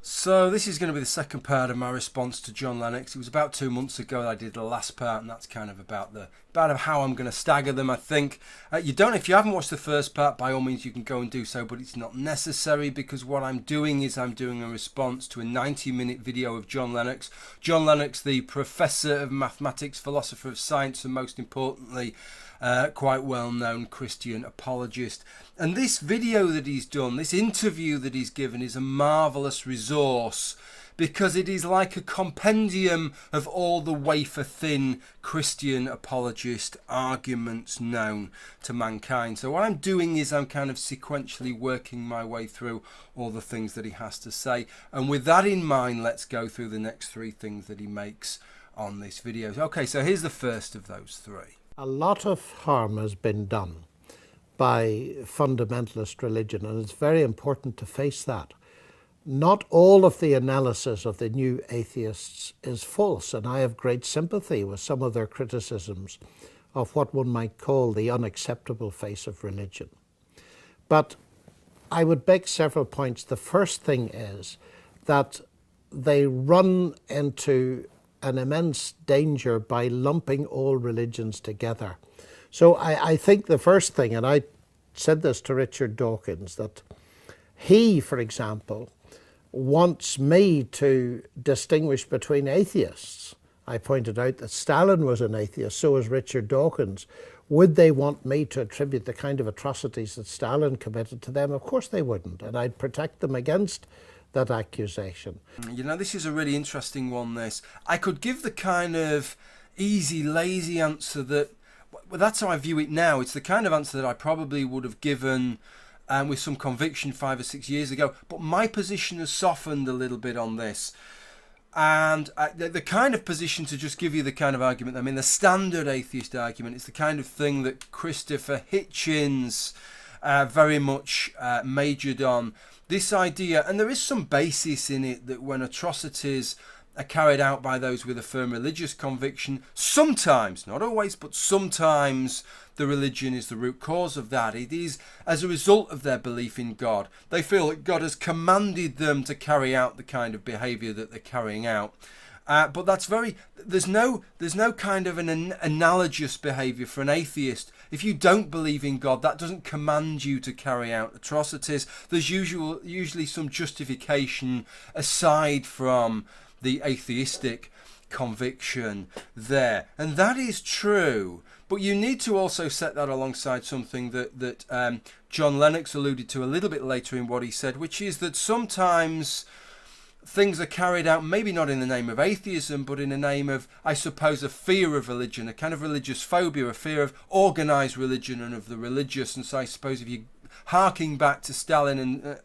So this is going to be the second part of my response to John Lennox. It was about 2 months ago that I did the last part, and that's kind of about how I'm going to stagger them, I think. If you haven't watched the first part, by all means you can go and do so, but it's not necessary, because what I'm doing is I'm doing a response to a 90-minute video of John Lennox. John Lennox, the professor of mathematics, philosopher of science, and most importantly, quite well-known Christian apologist. And this video that he's done, this interview that he's given, is a marvellous resource, because it is like a compendium of all the wafer-thin Christian apologist arguments known to mankind. So what I'm doing is I'm kind of sequentially working my way through all the things that he has to say. And with that in mind, let's go through the next three things that he makes on this video. Okay, so here's the first of those three. A lot of harm has been done by fundamentalist religion, and it's very important to face that. Not all of the analysis of the new atheists is false, and I have great sympathy with some of their criticisms of what one might call the unacceptable face of religion. But I would make several points. The first thing is that they run into an immense danger by lumping all religions together. So I think the first thing, and I said this to Richard Dawkins, that he, for example, wants me to distinguish between atheists. I pointed out that Stalin was an atheist, so was Richard Dawkins. Would they want me to attribute the kind of atrocities that Stalin committed to them? Of course they wouldn't, and I'd protect them against that accusation. You know, this is a really interesting one, this. I could give the kind of easy, lazy answer that, well, that's how I view it now. It's the kind of answer that I probably would have given with some conviction 5 or 6 years ago. But my position has softened a little bit on this. And the kind of position, to just give you the kind of argument, I mean, the standard atheist argument is the kind of thing that Christopher Hitchens very much majored on. This idea, and there is some basis in it, that when atrocities are carried out by those with a firm religious conviction, sometimes, not always, but sometimes the religion is the root cause of that. It is as a result of their belief in God. They feel that God has commanded them to carry out the kind of behaviour that they're carrying out. But that's there's no kind of an analogous behaviour for an atheist. If you don't believe in God, that doesn't command you to carry out atrocities. There's usually some justification aside from the atheistic conviction there. And that is true. But you need to also set that alongside something that John Lennox alluded to a little bit later in what he said, which is that sometimes things are carried out, maybe not in the name of atheism, but in the name of, I suppose, a fear of religion, a kind of religious phobia, a fear of organised religion and of the religious. And so I suppose if you harking back to Stalin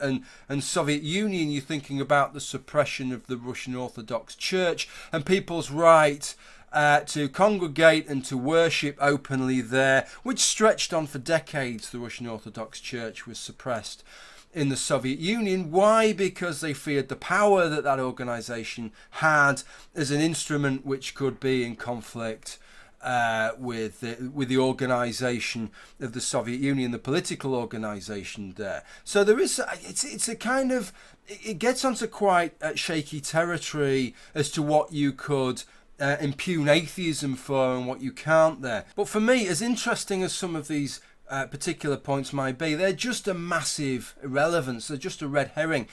and Soviet Union, you're thinking about the suppression of the Russian Orthodox Church and people's right to congregate and to worship openly there, which stretched on for decades. The Russian Orthodox Church was suppressed in the Soviet Union. Why? Because they feared the power that organisation had as an instrument which could be in conflict with the organisation of the Soviet Union, the political organisation there. So there is, it's a kind of, it gets onto quite shaky territory as to what you could impugn atheism for and what you can't there. But for me, as interesting as some of these particular points might be, they're just a massive irrelevance. They're just a red herring.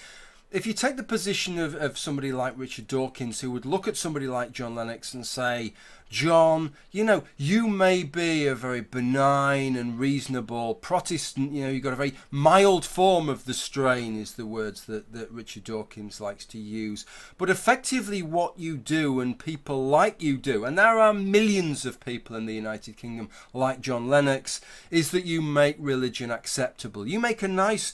If you take the position of somebody like Richard Dawkins, who would look at somebody like John Lennox and say, John, you know, you may be a very benign and reasonable Protestant, you know, you've got a very mild form of the strain, is the words that Richard Dawkins likes to use. But effectively what you do, and people like you do, and there are millions of people in the United Kingdom like John Lennox, is that you make religion acceptable. You make a nice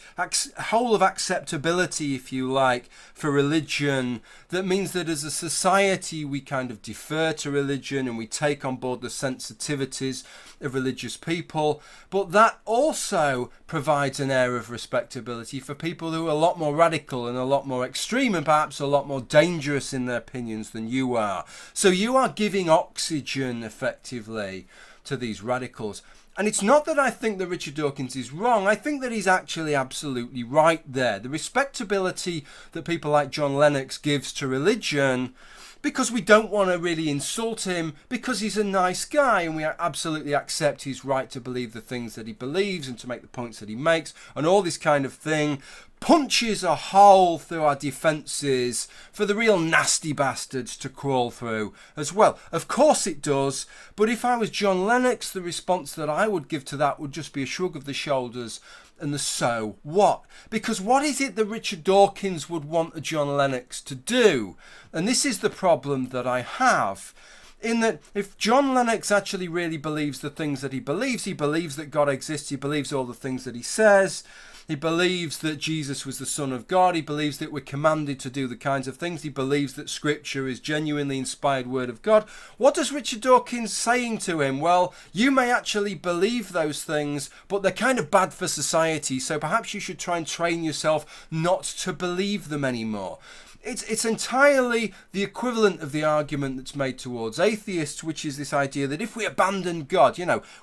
whole of acceptability, if you like, for religion, that means that as a society we kind of defer to religion and we take on board the sensitivities of religious people, but that also provides an air of respectability for people who are a lot more radical and a lot more extreme and perhaps a lot more dangerous in their opinions than you are. So you are giving oxygen effectively to these radicals. And it's not that I think that Richard Dawkins is wrong. I think that he's actually absolutely right there. The respectability that people like John Lennox gives to religion, because we don't want to really insult him, because he's a nice guy and we absolutely accept his right to believe the things that he believes and to make the points that he makes and all this kind of thing, punches a hole through our defences for the real nasty bastards to crawl through as well. Of course it does, but if I was John Lennox, the response that I would give to that would just be a shrug of the shoulders and the so what? Because what is it that Richard Dawkins would want a John Lennox to do? And this is the problem that I have. In that if John Lennox actually really believes the things that he believes that God exists, he believes all the things that he says, he believes that Jesus was the Son of God, he believes that we're commanded to do the kinds of things, he believes that Scripture is genuinely inspired word of God. What does Richard Dawkins saying to him? Well, you may actually believe those things, but they're kind of bad for society, so perhaps you should try and train yourself not to believe them anymore. It's entirely the equivalent of the argument that's made towards atheists, which is this idea that if we abandon God,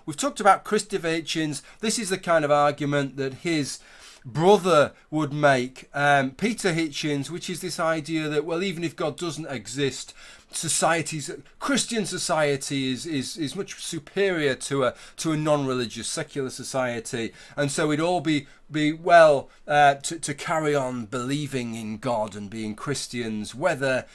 we've talked about Christopher Hitchens, this is the kind of argument that his brother would make, Peter Hitchens, which is this idea that, well, even if God doesn't exist, Christian society is much superior to a non-religious secular society, and so it'd all be well to carry on believing in God and being Christians, whether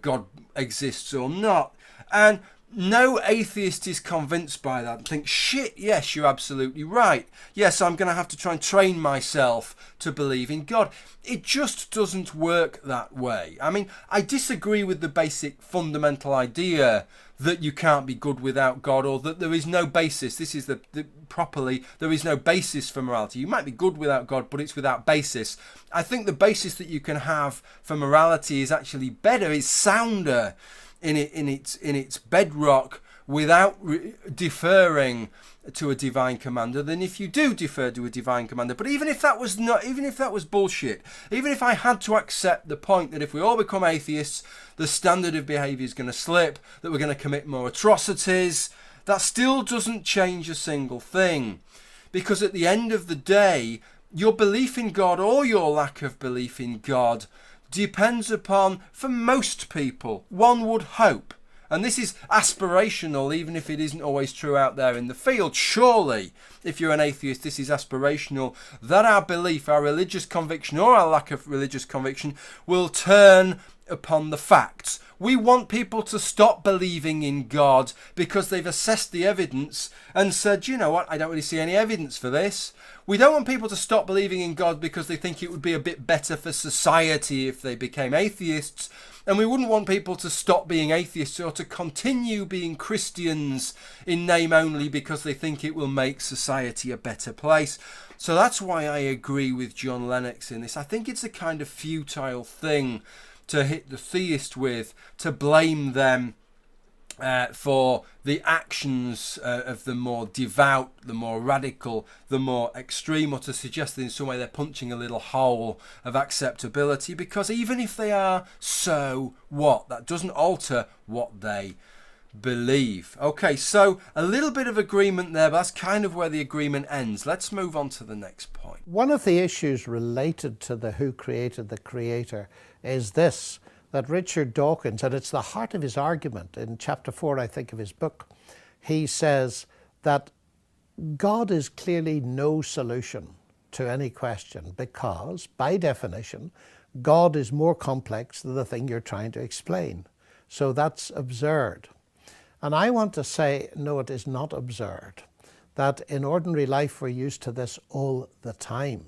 God exists or not. And no atheist is convinced by that and thinks, shit, yes, you're absolutely right. Yes, I'm going to have to try and train myself to believe in God. It just doesn't work that way. I mean, I disagree with the basic fundamental idea that you can't be good without God, or that there is no basis. This is there is no basis for morality. You might be good without God, but it's without basis. I think the basis that you can have for morality is actually better, is sounder in its bedrock, without deferring to a divine commander, than if you do defer to a divine commander. But even if that was bullshit, even if I had to accept the point that if we all become atheists, the standard of behaviour is going to slip, that we're going to commit more atrocities, that still doesn't change a single thing. Because at the end of the day, your belief in God or your lack of belief in God depends upon, for most people, one would hope, and this is aspirational, even if it isn't always true out there in the field, surely, if you're an atheist, this is aspirational, that our belief, our religious conviction, or our lack of religious conviction, will turn upon the facts. We want people to stop believing in God because they've assessed the evidence and said, you know what, I don't really see any evidence for this. We don't want people to stop believing in God because they think it would be a bit better for society if they became atheists. And we wouldn't want people to stop being atheists or to continue being Christians in name only because they think it will make society a better place. So that's why I agree with John Lennox in this. I think it's a kind of futile thing to hit the theist with, to blame them for the actions of the more devout, the more radical, the more extreme, or to suggest that in some way they're punching a little hole of acceptability, because even if they are, so what? That doesn't alter what they believe. Okay, so a little bit of agreement there, but that's kind of where the agreement ends. Let's move on to the next point. One of the issues related to the who created the creator is this, that Richard Dawkins, and it's the heart of his argument in chapter 4, I think, of his book, he says that God is clearly no solution to any question because, by definition, God is more complex than the thing you're trying to explain. So that's absurd. And I want to say, no, it is not absurd. That in ordinary life we're used to this all the time.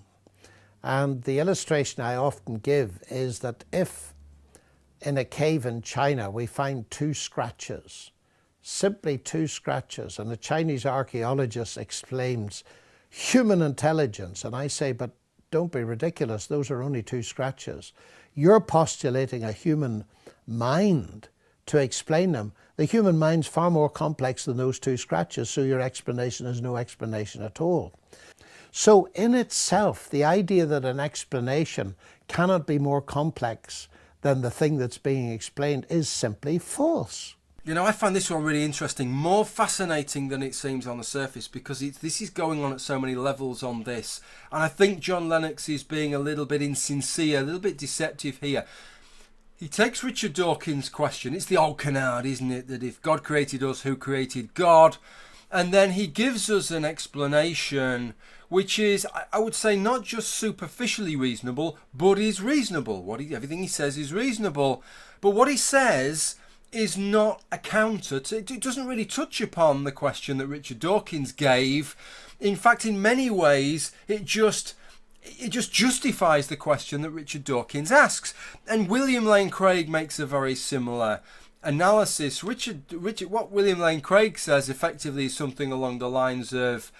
And the illustration I often give is that if in a cave in China we find 2 scratches, simply 2 scratches, and a Chinese archaeologist exclaims, human intelligence, and I say, but don't be ridiculous, those are only 2 scratches. You're postulating a human mind to explain them. The human mind's far more complex than those 2 scratches, so your explanation is no explanation at all. So in itself, the idea that an explanation cannot be more complex than the thing that's being explained is simply false. You know, I find this one really interesting, more fascinating than it seems on the surface, because this is going on at so many levels on this. And I think John Lennox is being a little bit insincere, a little bit deceptive here. He takes Richard Dawkins' question. It's the old canard, isn't it, that if God created us, who created God? And then he gives us an explanation which is, I would say, not just superficially reasonable, but is reasonable. Everything he says is reasonable. But what he says is not a counter to, it doesn't really touch upon the question that Richard Dawkins gave. In fact, in many ways, it just justifies the question that Richard Dawkins asks. And William Lane Craig makes a very similar analysis. What William Lane Craig says effectively is something along the lines of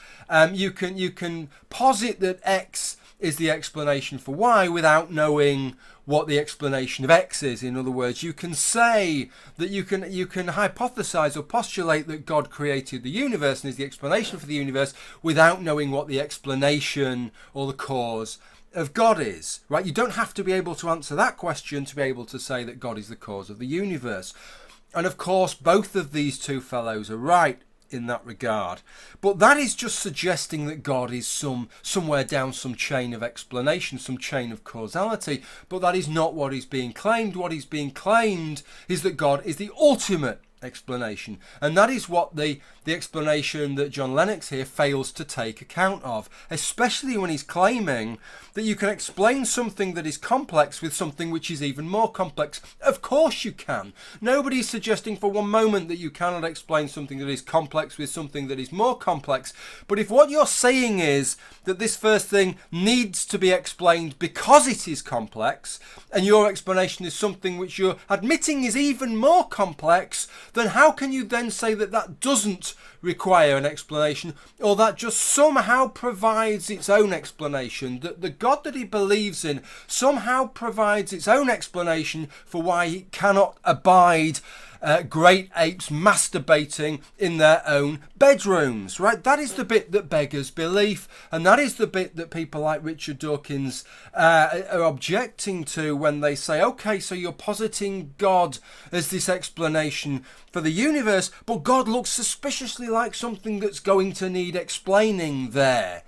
you can posit that X is the explanation for Y without knowing what the explanation of X is. In other words, you can say that you can hypothesize or postulate that God created the universe and is the explanation for the universe without knowing what the explanation or the cause of God is, right? You don't have to be able to answer that question to be able to say that God is the cause of the universe. And of course, both of these two fellows are right in that regard. But that is just suggesting that God is somewhere down some chain of explanation, some chain of causality. But that is not what is being claimed. What is being claimed is that God is the ultimate explanation, and that is what the explanation that John Lennox here fails to take account of, especially when he's claiming that you can explain something that is complex with something which is even more complex. Of course you can. Nobody is suggesting for one moment that you cannot explain something that is complex with something that is more complex. But if what you're saying is that this first thing needs to be explained because it is complex, and your explanation is something which you're admitting is even more complex, then how can you then say that that doesn't require an explanation, or that just somehow provides its own explanation, that the God that he believes in somehow provides its own explanation for why he cannot abide great apes masturbating in their own bedrooms, right? That is the bit that beggars belief, and that is the bit that people like Richard Dawkins are objecting to when they say, okay, so you're positing God as this explanation for the universe, but God looks suspiciously like something that's going to need explaining there.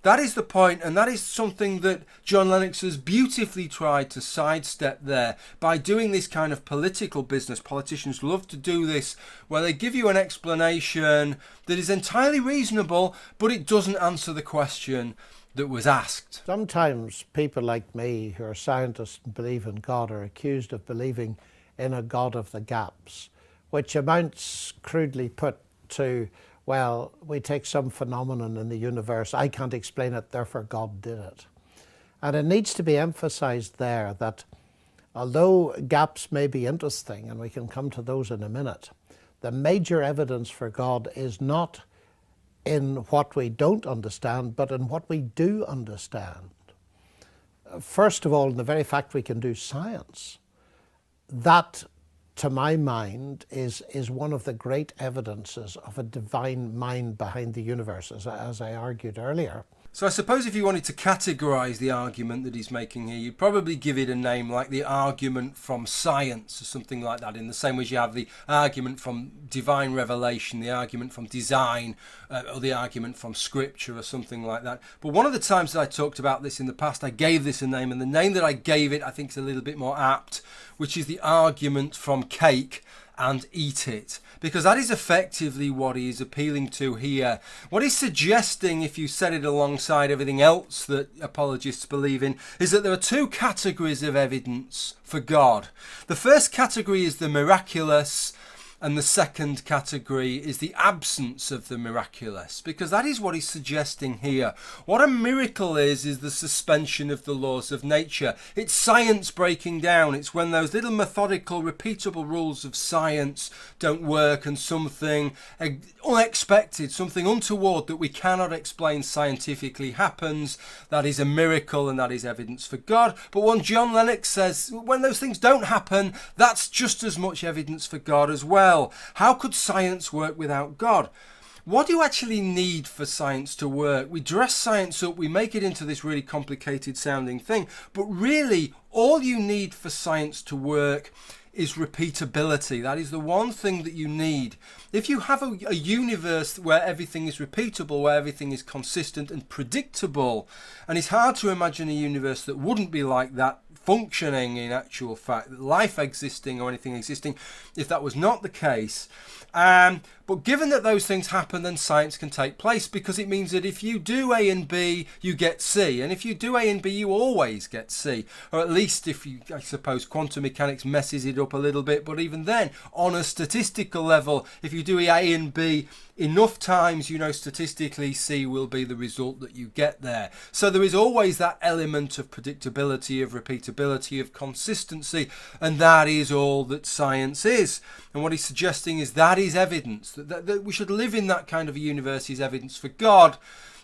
That is the point, and that is something that John Lennox has beautifully tried to sidestep there by doing this kind of political business. Politicians love to do this, where they give you an explanation that is entirely reasonable, but it doesn't answer the question that was asked. Sometimes people like me who are scientists and believe in God are accused of believing in a God of the gaps, which amounts, crudely put, to, well, we take some phenomenon in the universe, I can't explain it, therefore God did it. And it needs to be emphasized there that although gaps may be interesting, and we can come to those in a minute, the major evidence for God is not in what we don't understand, but in what we do understand. First of all, in the very fact we can do science, that, to my mind, is one of the great evidences of a divine mind behind the universe, as I argued earlier. So I suppose if you wanted to categorise the argument that he's making here, you'd probably give it a name like the argument from science or something like that, in the same way as you have the argument from divine revelation, the argument from design, or the argument from scripture or something like that. But one of the times that I talked about this in the past, I gave this a name, and the name that I gave it I think is a little bit more apt, which is the argument from cake and eat it, because that is effectively what he is appealing to here. What he's suggesting, if you set it alongside everything else that apologists believe in, is that there are two categories of evidence for God. The first category is the miraculous, and the second category is the absence of the miraculous, because that is what he's suggesting here. What a miracle is the suspension of the laws of nature. It's science breaking down. It's when those little methodical, repeatable rules of science don't work, and something unexpected, something untoward that we cannot explain scientifically happens. That is a miracle, and that is evidence for God. But when John Lennox says, when those things don't happen, that's just as much evidence for God as well. How could science work without God? What do you actually need for science to work? We dress science up, we make it into this really complicated sounding thing, but really all you need for science to work is repeatability. That is the one thing that you need. If you have a universe where everything is repeatable, where everything is consistent and predictable, and it's hard to imagine a universe that wouldn't be like that, functioning in actual fact, life existing or anything existing, if that was not the case. But given that those things happen, then science can take place, because it means that if you do A and B, you get C. And if you do A and B, you always get C. Or at least if you, I suppose, quantum mechanics messes it up a little bit. But even then, on a statistical level, if you do A and B enough times, you know statistically C will be the result that you get there. So there is always that element of predictability, of repeatability, of consistency. And that is all that science is. And what he's suggesting is that is evidence. That we should live in that kind of a universe is evidence for God.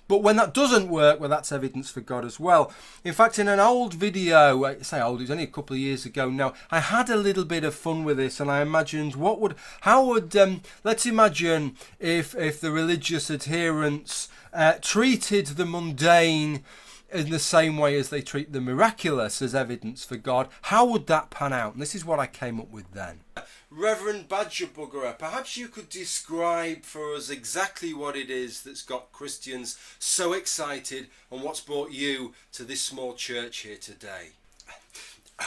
But when that doesn't work, well, that's evidence for God as well. In fact, in an old video, I say old, it was only a couple of years ago now, I had a little bit of fun with this, and I imagined let's imagine if the religious adherents treated the mundane in the same way as they treat the miraculous as evidence for God. How would that pan out? And this is what I came up with then. Reverend Badger Buggerer, perhaps you could describe for us exactly what it is that's got Christians so excited, and what's brought you to this small church here today.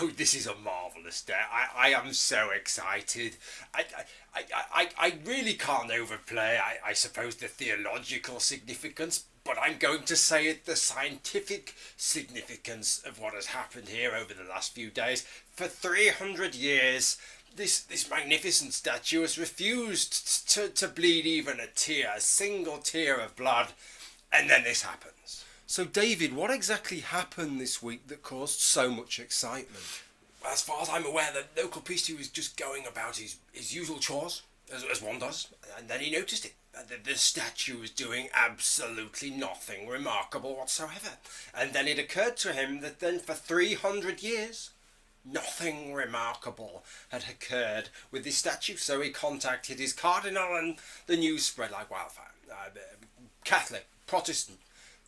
Oh, this is a marvellous day. I am so excited. I really can't overplay, I suppose, the theological significance, but I'm going to say it, the scientific significance of what has happened here over the last few days. For 300 years, this magnificent statue has refused to bleed even a single tear of blood, and then this happens. So David, what exactly happened this week that caused so much excitement? As far as I'm aware, the local priest was just going about his usual chores, as one does, and then he noticed it. The statue was doing absolutely nothing remarkable whatsoever. And then it occurred to him that then for 300 years, nothing remarkable had occurred with this statue. So he contacted his cardinal, and the news spread like wildfire. Catholic, Protestant,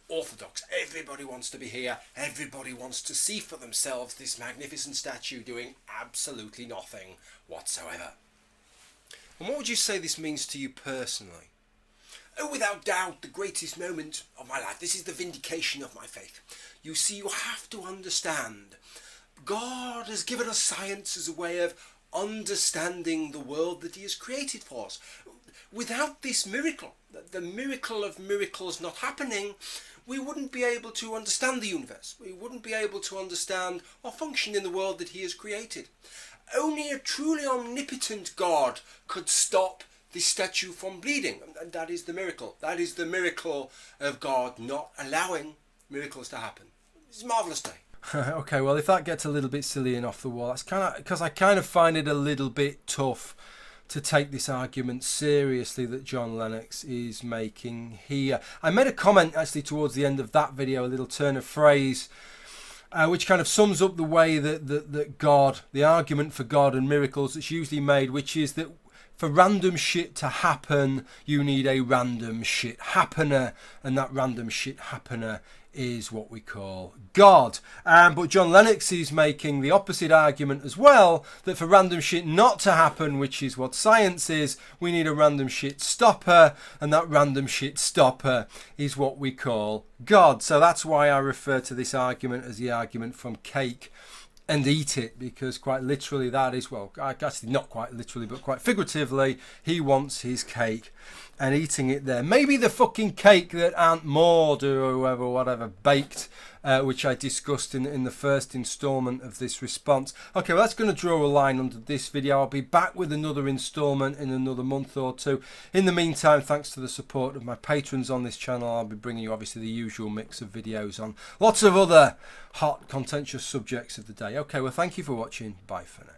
Orthodox, everybody wants to be here. Everybody wants to see for themselves this magnificent statue doing absolutely nothing whatsoever. And what would you say this means to you personally? Oh, without doubt, the greatest moment of my life. This is the vindication of my faith. You see, you have to understand, God has given us science as a way of understanding the world that he has created for us. Without this miracle, the miracle of miracles not happening, we wouldn't be able to understand the universe. We wouldn't be able to understand or function in the world that he has created. Only a truly omnipotent God could stop this statue from bleeding, and that is the miracle. That is the miracle of God not allowing miracles to happen. It's a marvellous day. Okay, well, if that gets a little bit silly and off the wall, that's kind of because I kind of find it a little bit tough to take this argument seriously that John Lennox is making here. I made a comment actually towards the end of that video, a little turn of phrase, which kind of sums up the way that God, the argument for God and miracles that's usually made, which is that for random shit to happen, you need a random shit happener, and that random shit happener is what we call God. But John Lennox is making the opposite argument as well, that for random shit not to happen, which is what science is, we need a random shit stopper, and that random shit stopper is what we call God. So that's why I refer to this argument as the argument from cake and eat it, because quite literally that is, well, actually not quite literally, but quite figuratively, he wants his cake and eating it there. Maybe the fucking cake that Aunt Maud or whoever, whatever, baked, which I discussed in the first instalment of this response. Okay, well, that's going to draw a line under this video. I'll be back with another instalment in another month or two. In the meantime, thanks to the support of my patrons on this channel, I'll be bringing you obviously the usual mix of videos on lots of other hot, contentious subjects of the day. Okay, well, thank you for watching. Bye for now.